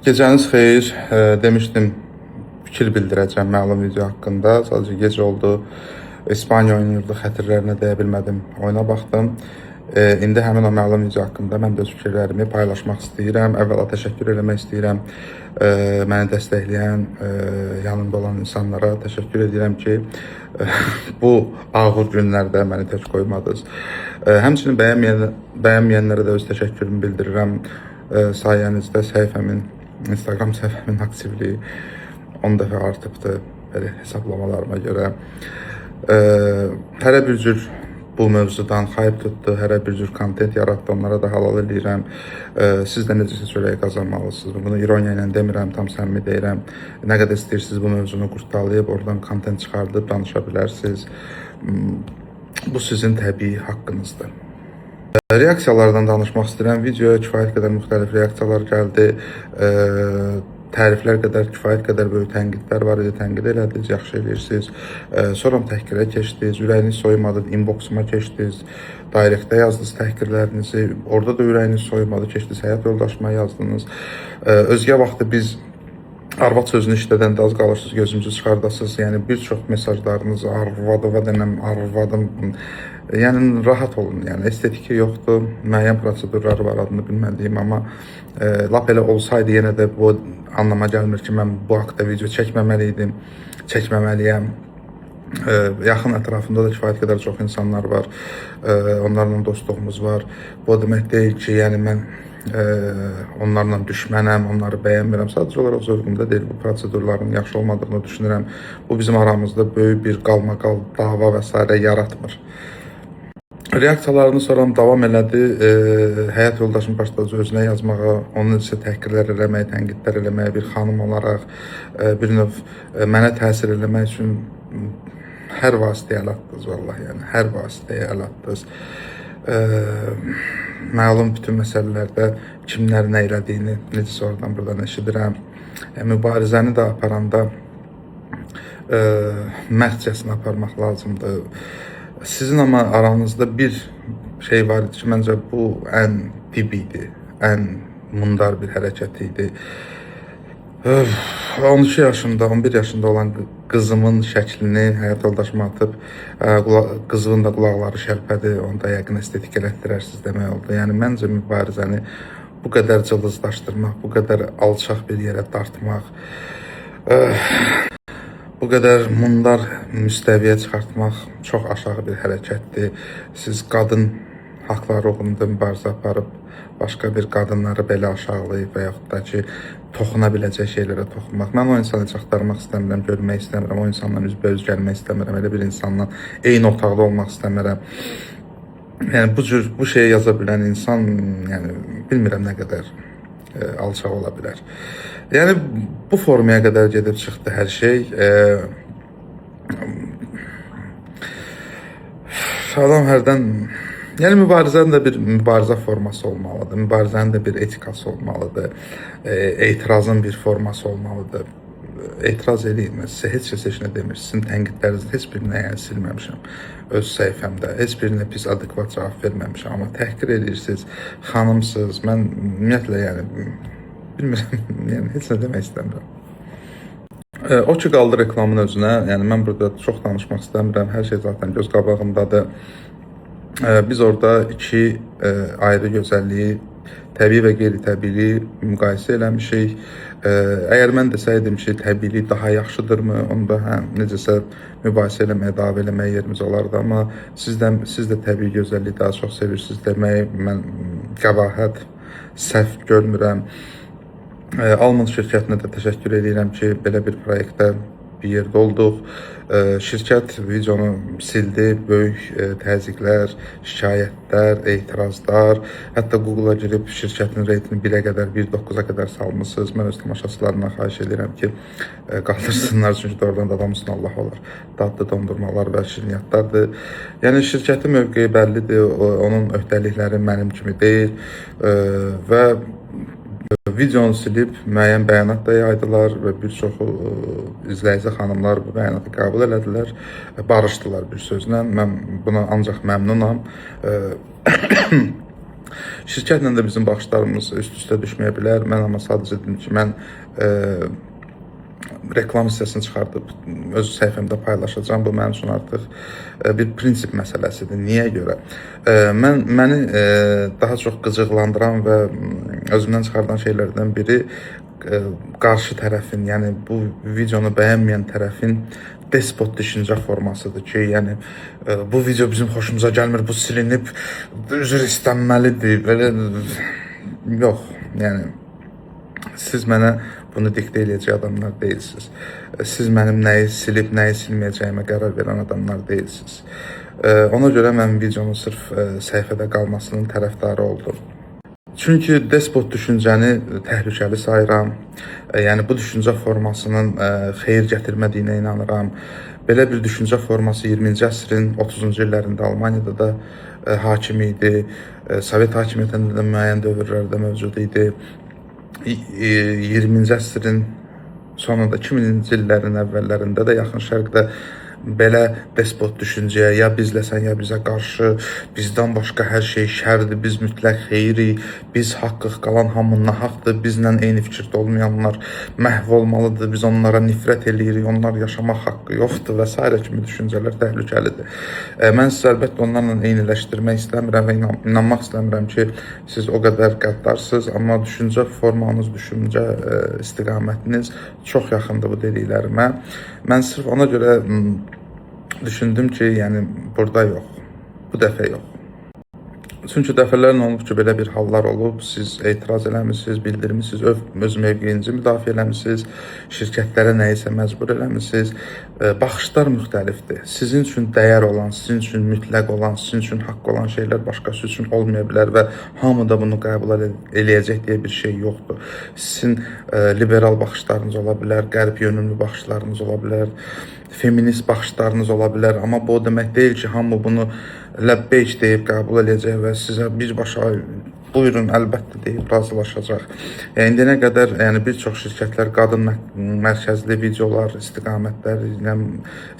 Gecəniz xeyir. Demişdim fikir bildirəcəm məlum video haqqında. Sadəcə gecə oldu. İspaniya oynayırdı, xətirlərinə dəyə bilmədim. Oyuna baxdım. İndi həmin o məlum video haqqında mən də öz fikirlərimi paylaşmaq istəyirəm. Əvvəla təşəkkür eləmək istəyirəm. Məni dəstəkləyən, yanımda olan insanlara təşəkkür edirəm ki, bu ağır günlərdə məni tək qoymadınız. Həmçinin bəyənməyənlərə də öz təşəkkürümü bildirirəm. Sayənizdə Instagram səhifəmin aktivliyi 10 dəfə artıbdır, belə hesablamalarıma görə. Hərə bir cür bu mövzudan xayıb tutdu, hərə bir cür kontent yaratdı, onlara da halal edirəm. Siz də necəsə çörək qazanmalısınız. Bunu ironiya ilə demirəm, tam səmimi deyirəm. Nə qədər istəyirsiniz bu mövzunu qurtalayıb, oradan kontent çıxardıb danışa bilərsiniz. Bu sizin təbii haqqınızdır. Reaksiyalardan danışmaq istəyirəm. Videoya kifayət qədər müxtəlif reaksiyalar gəldi. Təriflər qədər, kifayət qədər böyük tənqidlər var idi. Tənqid elədiniz, yaxşı eləyirsiniz. Sonra təhqirə keçdiniz, ürəyiniz soyumadı, inboxuma keçdiniz, direktdə yazdınız təhqirlərinizi. Orada da ürəyiniz soyumadı, keçdiniz, həyat yoldaşıma yazdınız. Özgə vaxtı biz arvad sözünü işlədəndə az qalırsınız, gözünüzü çıxardasınız. Yəni bir çox mesajlarınız arvadım. Yəni rahat olun. Yəni estetik yoxdur. Müəyyən prosedurlar var, adını bilmədiyim, amma lap elə olsaydı yenə də bu anlama gəlmir ki, mən bu haqda video çəkməməliydim, çəkməməliyəm. Yaxın ətrafımda da kifayət qədər çox insanlar var. Onlarla dostluğumuz var. Bu demək deyil ki, yəni mən onlarla düşmənəm, onları bəyənmirəm. Sadəcə olaraq zövqümdə deyil, bu prosedurların yaxşı olmadığını düşünürəm. Bu bizim aramızda böyük bir qalmaqal, dava və s. yaratmır. Reaksiyalarını sonra davam elədi. Həyat yoldaşım başladı özünə yazmağa, onun isə təhqirlər eləmək, tənqidlər eləmək, bir xanım olaraq bir növ mənə təsir eləmək üçün hər vasitəyə əl atdınız, vallahi, yəni hər vasitəyə əl atdınız. Məlum bütün məsələlərdə kimlər nə elədiyini necəsə oradan buradan eşidirəm. Mübarizəni də aparanda mərdcəsinə aparmaq lazımdır. Sizin ama aranızda bir şey var idi ki, məncə bu ən dib idi, ən mundar bir hərəkət idi. 12 yaşında, 11 yaşında olan qızımın şəklini həyat yoldaşıma atıb, qızının da qulaqları şərpədi, onu da yəqin estetik elətdirərsiniz demək oldu. Yəni məncə mübarizəni bu qədər cılızlaşdırmaq, bu qədər alçaq bir yerə dartmaq, bu qədər mundar müstəviyə çıxartmaq çox aşağı bir hərəkətdir. Siz qadın haqları uğrunda mübarizə aparıb, başqa bir qadınları belə aşağılayıb və yaxud da ki, toxuna biləcək şeylərə toxunmaq. Mən o insanı heç axtarmaq istəmirəm, görmək istəmirəm, o insanla üzbəüz gəlmək istəmirəm, elə bir insanla eyni otaqda olmaq istəmirəm. Yəni bu şeyi yaza bilən insan, yəni bilmirəm nə qədər alçaq ola bilər. Yəni bu formaya qədər gedib çıxdı hər şey. Adam hərdən, yəni mübarizənin də bir mübarizə forması olmalıdır. Mübarizənin də bir etikası olmalıdır. Etirazın bir forması olmalıdır. Etiraz edin. Sizə heç nə demir. Sizin tənqidlərinizin heç birinə yəni silməmişəm öz səhifəmdə. Heç birinə pis, adekvat cavab verməmişəm. Amma təhqir edirsiniz, xanımsınız. Mən ümumiyyətlə yəni bilmirəm, yəni heç nə demək istəmirəm. O ki qaldı reklamın özünə. Yəni mən burada çox danışmaq istəmirəm. Hər şey zaten göz qabağımdadır. Biz orada iki ayrı gözəlliyi, təbii və qeyri-təbii müqayisə eləmişik. Əgər mən desəydim ki, təbii daha yaxşıdırmı, onda necəsə mübahisə eləməyə, dava eləməyə yerimiz olardı. Amma siz də təbii gözəlliyi daha çox sevirsiniz deməyi mən qəbahət, səhv görmürəm. Almond şirkətinə də təşəkkür edirəm ki, belə bir proyektdə bir yerdə olduq. Şirkət videonu sildi, böyük təzyiqlər, şikayətlər, etirazlar, hətta Google-a girib şirkətin reytini 1-ə qədər, 1.9-a qədər salmışsınız. Mən öz tamaşaçılarına xahiş edirəm ki, qaldırsınlar, çünki doğrudan da adam üstünə Allah olar. Dadlı dondurmalar və şirniyyatlardır. Yəni şirkətin mövqeyi bəllidir, onun öhdəlikləri mənim kimi deyil və videonu silib müəyyən bəyanat da yaydılar və bir çoxu izləyici xanımlar bu bəyanatı qəbul elədilər, barışdılar bir sözlə. Mən buna ancaq məmnunam. Şirkətlə də bizim baxışlarımız üst-üstə düşməyə bilər. Mən amma sadəcə dedim ki, mən reklam hissəsini çıxardıb öz səhifəmdə paylaşacağam. Bu mənim üçün artıq bir prinsip məsələsidir. Niyə görə? Məni daha çox qıcıqlandıran və özümdən çıxardan şeylərdən biri qarşı tərəfin, yəni bu videonu bəyənməyən tərəfin despot düşüncə formasıdır ki, yəni bu video bizim xoşumuza gəlmir, bu silinib, üzr istənməlidir. Belə yox, yəni siz mənə bunu diktə eləyəcək adamlar deyilsiniz. Siz mənim nəyi silib, nəyi silməyəcəyimə qərar verən adamlar deyilsiniz. Ona görə mən videonun sırf səhifədə qalmasının tərəfdarı oldum. Çünki despot düşüncəni təhlükəli sayıram. Yəni bu düşüncə formasının xeyir gətirmədiyinə inanıram. Belə bir düşüncə forması 20-ci əsrin 30-cu illərində Almaniyada da hakim idi. Sovet hakimiyyətində də müəyyən dövrlərdə mövcud idi. 20-ci əsrin sonunda 2000-ci illərin əvvəllərində də Yaxın Şərqdə belə despot düşüncəyə, ya bizləsən, ya bizə qarşı, bizdən başqa hər şey şərdir, biz mütləq xeyrik, biz haqqıq, qalan hamı nahaqdır, bizlə eyni fikirdə olmayanlar məhv olmalıdır, biz onlara nifrət eləyirik, onlar yaşamaq haqqı yoxdur və s. kimi düşüncələr təhlükəlidir. Mən sizi əlbəttə onlarla eyniləşdirmək istəmirəm və inanmaq istəmirəm ki, siz o qədər qəddarsınız, amma düşüncə formanız, düşüncə istiqamətiniz çox yaxındır bu dediklərimə. Mən sırf ona görə düşündüm ki, yəni burada yox, bu dəfə yox. Çünki dəfələrlə olub ki, belə bir hallar olub, siz etiraz eləmişsiniz, bildirmişsiniz, öz mövqeyinizi müdafiə eləmişsiniz, şirkətlərə nəyisə məcbur eləmişsiniz. Baxışlar müxtəlifdir. Sizin üçün dəyər olan, sizin üçün mütləq olan, sizin üçün haqq olan şeylər başqası üçün olmaya bilər və hamı da bunu qəbul eləyəcək deyə bir şey yoxdur. Sizin liberal baxışlarınız ola bilər, qərb yönümlü baxışlarınız ola bilər, feminist baxışlarınız ola bilər, amma bu o demək deyil ki, hamı bunu ləbbeyk deyib qəbul edəcək və sizə birbaşa buyurun əlbəttə deyib razılaşacaq. İndiyənə qədər bir çox şirkətlər qadın mərkəzli videolar, istiqamətlər,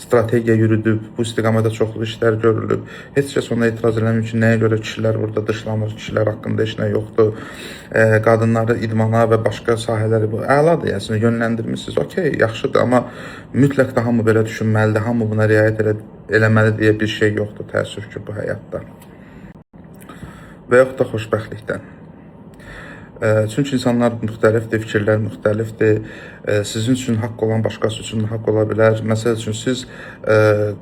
strategiya yürüdüb, bu istiqamətdə çoxlu işlər görülüb. Heç kəs ona etiraz eləmir ki, nəyə görə kişilər burada dışlanır, kişilər haqqında heç nə yoxdur. Qadınları idmana və başqa sahələri bu əladır, yəni yönləndirmişsiniz, okey, yaxşıdır, amma mütləq də hamı belə düşünməlidir, hamı buna riayət eləməli deyə bir şey yoxdur, təəssüf ki, bu həyatda. Və yaxud da xoşbəxtlikdən. Çünki insanlar müxtəlifdir, fikirlər müxtəlifdir. Sizin üçün haqq olan başqası üçün haqq ola bilər. Məsəl üçün, siz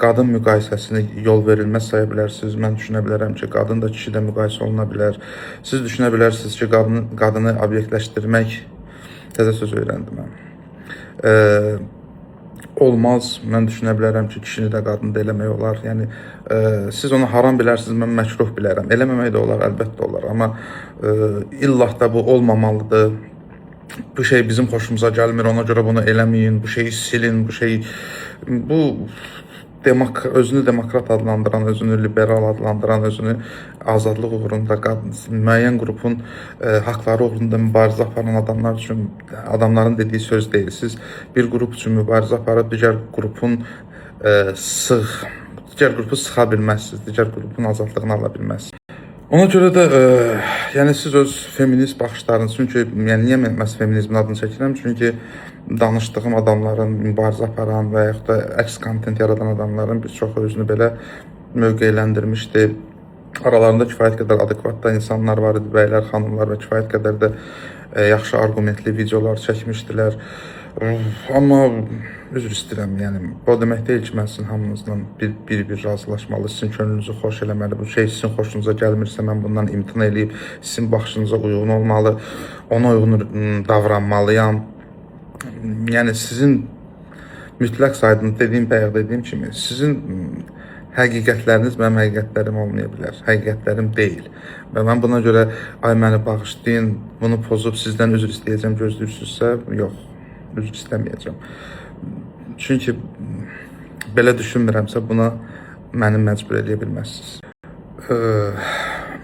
qadın müqayisəsini yol verilməz saya bilərsiniz. Mən düşünə bilərəm ki, qadın da kişi də müqayisə oluna bilər. Siz düşünə bilərsiniz ki, qadını obyektləşdirmək, təzə söz öyrəndim mən. Olmaz. Mən düşünə bilərəm ki, kişini də qadını da eləmək olar. Yəni siz onu haram bilərsiniz, mən məkruh bilərəm. Eləməmək də olar, əlbəttə olar. Amma illah da bu olmamalıdır. Bu şey bizim xoşumuza gəlmir, ona görə bunu eləməyin, bu şeyi silin, bu özünü demokrat adlandıran, özünü liberal adlandıran, özünü azadlıq uğrunda müəyyən qrupun haqları uğrunda mübarizə aparan adamlar üçün, adamların dediyi söz deyil. Siz bir qrup üçün mübarizə aparıb digər qrupu sıxa bilməzsiniz, digər qrupun azadlığını ala bilməzsiniz. Ona görə də siz öz feminist baxışlarınız, çünki niyə mən feminizmin adını çəkirəm? Çünki danışdığım adamların, mübarizə aparan və yaxud da əks kontent yaradan adamların bir çoxu özünü belə mövqeyləndirmişdi. Aralarında kifayət qədər adekvatda insanlar var idi, bəylər, xanımlar və kifayət qədər də yaxşı argumentli videolar çəkmişdilər. Amma üzr istəyirəm, o demək deyil ki, mən sizin hamınızla bir razılaşmalı, sizin könlünüzü xoş eləməli, bu şey sizin xoşunuza gəlmirsə, mən bundan imtina eləyib, sizin baxışınıza uyğun olmalı, ona uyğun davranmalıyam. Sizin mütləq saydığınız, dediyim kimi, sizin həqiqətləriniz mənim həqiqətlərim olmaya bilər, həqiqətlərim deyil. Və mən buna görə, ay məni bağışlayın, bunu pozub sizdən üzr istəyəcəm, gözləyirsinizsə, yox, üzr istəməyəcəm. Çünki belə düşünmürəmsə, buna məni məcbur edə bilməzsiniz.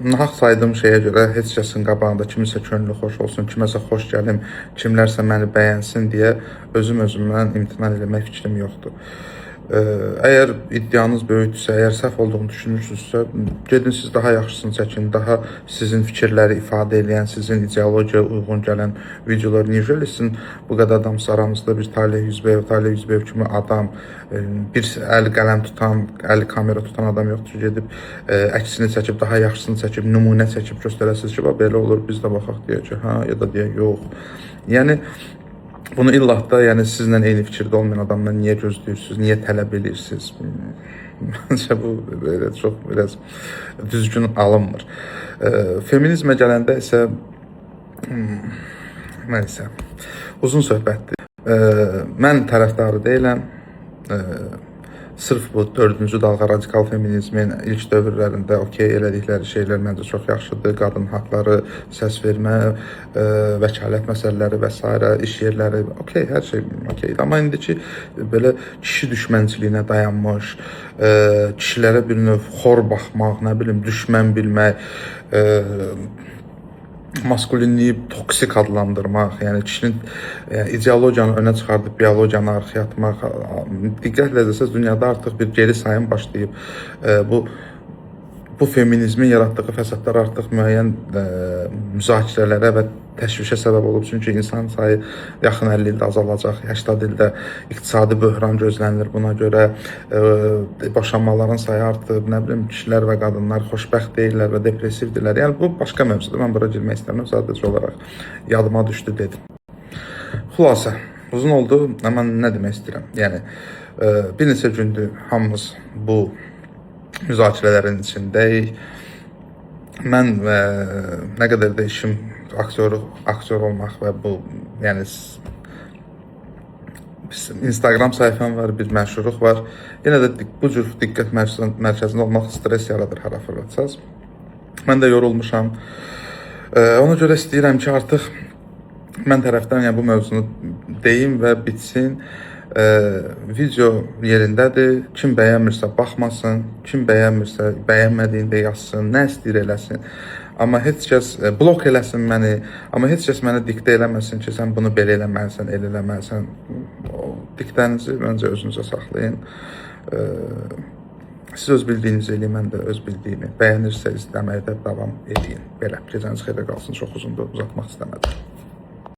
Nahaq saydığım şeyə görə heç kəsin qabağında kimisə könlü xoş olsun, kiməsə xoş gəlim, kimlərsə məni bəyənsin deyə özümdən imtina eləmək fikrim yoxdur. Əgər iddianız böyükdürsə, əgər səhv olduğunu düşünürsünüzsə, gedin siz daha yaxşısını çəkin, daha sizin fikirləri ifadə edən, sizin ideologiyaya uyğun gələn videolar necə eləsin? Bu qədər adam aramızda bir Talih Yüzbəyev kimi adam, bir əli qələm tutan, əli kamera tutan adam yoxdur ki, gedib əksini çəkib, daha yaxşısını çəkib, nümunə çəkib göstərəsiniz ki, belə olur, biz də baxaq deyək ki, hə, ya da deyək, yox. Yəni, bunu illa da, yəni sizlə eyni fikirdə olmayan adamdan niyə gözləyirsiniz, niyə tələb edirsiniz? Məncə bu belə çox biraz düzgün alınmır. Feminizmə gələndə isə nəysə, uzun söhbətdir. Mən tərəfdarı deyiləm. Sırf bu 4-cü dalğa radikal feminizmin ilk dövrlərində okey elədikləri şeylər məncə çox yaxşıdır. Qadın haqları, səs vermə, vəkalət məsələləri və s. iş yerləri, okey, hər şey okeydir. Amma indiki belə kişi düşmənçiliyinə dayanmış, kişilərə bir növ xor baxmaq, nə bilim, düşmən bilmək, maskulinliyi toksik adlandırmaq, yəni kişinin ideologiyanı önə çıxardıb biologiyanı arxaya atmaq, diqqətlə desəz dünyada artıq bir geri sayım başlayıb. Bu feminizmin yaratdığı fəsadlar artıq müəyyən müzakirələrə və təşvişə səbəb olub. Çünki insan sayı yaxın 50 ildə azalacaq, 80 ildə iqtisadi böhran gözlənilir buna görə. Boşanmaların sayı artıb, nə bilim, kişilər və qadınlar xoşbəxt deyirlər və depressivdirlər. Yəni, bu başqa mövzudur, mən bura girmək istəmirəm, sadəcə olaraq yadıma düşdü dedim. Xülasə, uzun oldu, amma nə demək istəyirəm? Yəni, bir neçə gündür hamımız bu müzakirələrin içindəyik. Mən nə qədər də işim aktyor olmaq və bu, yəni Instagram səhifəm var, bir məşhurluq var. Yenə də bu cür diqqət mərkəzində olmaq stres yaradır hər fırlatsaz. Mən də yorulmuşam. Ona görə istəyirəm ki, artıq mən tərəfdən yəni bu mövzunu deyim və bitsin. Video yerindədir. Kim bəyənmirsə baxmasın, kim bəyənmirsə bəyənmədiyində yazsın, nə istəyir eləsin. Amma heç kəs blok eləsin məni, amma heç kəs mənə diktə eləməsin ki, sən bunu belə eləməlisən, elə eləməlisən. Diktənizi məncə özünüzə saxlayın. Siz öz bildiyinizi eləyin, mən də öz bildiyimi. Bəyənirsə izləməyə də davam edin. Belə, gecəniz xeyrə qalsın, çox uzundur, uzatmaq istəmədim.